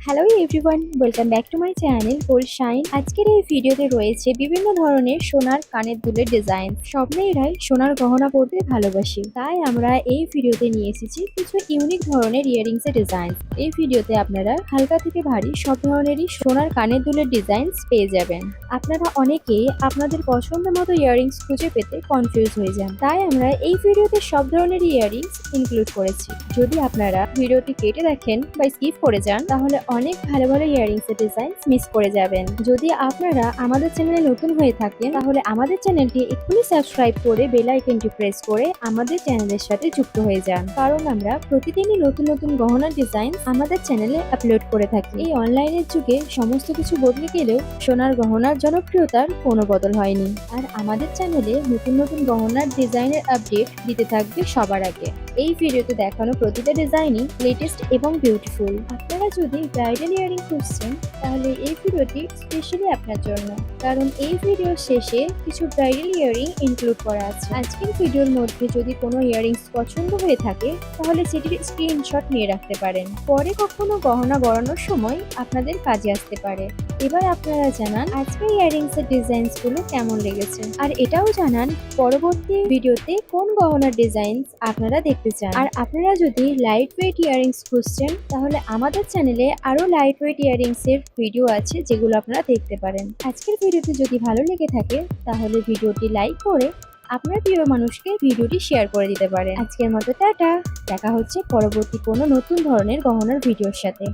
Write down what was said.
Hello everyone, welcome back to my channel gold shine. আজকের এই ভিডিওতে রয়েছে বিভিন্ন ধরনের সোনার কানের দুলের ডিজাইন। সব মেয়েরাই সোনার গহনা পরতে ভালোবাসে, তাই আমরা এই ভিডিওতে নিয়ে এসেছি কিছু ইউনিক ধরনের ইয়ারিংস এর ডিজাইন। এই ভিডিওতে আপনারা হালকা থেকে ভারী সব ধরনেরই সোনার কানের দুলের ডিজাইন পেয়ে যাবেন। আপনারা অনেকেই আপনাদের পছন্দ মতো ইয়ারিংস খুঁজে পেতে কনফিউজ হয়ে যান, তাই আমরা এই ভিডিওতে সব ধরনের ইয়ারিংস ইনক্লুড করেছি। যদি আপনারা ভিডিওটি কেটে দেখেন বা স্কিপ করে যান তাহলে অনেক ভালো ভালো ইয়ারিংস এর ডিজাইন মিস করে যাবেন। যদি আপনারা আমাদের চ্যানেলে নতুন হয়ে থাকেন তাহলে আমাদের চ্যানেলটি এক্ষুনি সাবস্ক্রাইব করে বেল আইকনটি প্রেস করে আমাদের চ্যানেলের সাথে যুক্ত হয়ে যান, কারণ আমরা প্রতিদিনই নতুন নতুন গহনার ডিজাইন আমাদের চ্যানেলে আপলোড করে থাকি। এই অনলাইনের যুগে সমস্ত কিছু বদলে গেলেও সোনার গহনার জনপ্রিয়তার কোনো বদল হয়নি। আর আমাদের চ্যানেলে নতুন নতুন গহনার ডিজাইনের আপডেট দিতে থাকবে সবার আগে। এই ভিডিওতে দেখানো প্রতিটা ডিজাইনই লেটেস্ট এবং বিউটিফুল। আপনারা যদি ব্রাইডাল ইয়ারিং খুঁজছেন তাহলে এই ভিডিওটি স্পেশালি আপনার জন্য, কারণ এই ভিডিওর শেষে কিছু ব্রাইডাল ইয়ারিং ইনক্লুড করা আছে। আজকের ভিডিওর মধ্যে যদি কোনো ইয়ারিংস পছন্দ হয়ে থাকে তাহলে সেটির স্ক্রিনশট নিয়ে রাখতে পারেন, পরে কখনো গহনা গড়ানোর সময় আপনাদের কাজে আসতে পারে। এবার আপনারা জানান আজকের ইয়ারিংস এর ডিজাইনস গুলো কেমন লেগেছে, আর এটাও জানান পরবর্তী ভিডিওতে কোন গহনার ডিজাইনস আপনারা দেখতে চান। আর আপনারা যদি লাইট ওয়েট ইয়ারিংস খুঁজছেন তাহলে আমাদের চ্যানেলে আরো লাইট ওয়েট ইয়ারিংস এর ভিডিও আছে যেগুলো আপনারা দেখতে পারেন। আজকের ভিডিওটি যদি ভালো লেগে থাকে তাহলে ভিডিওটি লাইক করে আপনার প্রিয় মানুষকে ভিডিওটি শেয়ার করে দিতে পারেন। আজকের মতো টাটা, দেখা হচ্ছে পরবর্তী কোনো নতুন ধরনের গহনার ভিডিওর সাথে।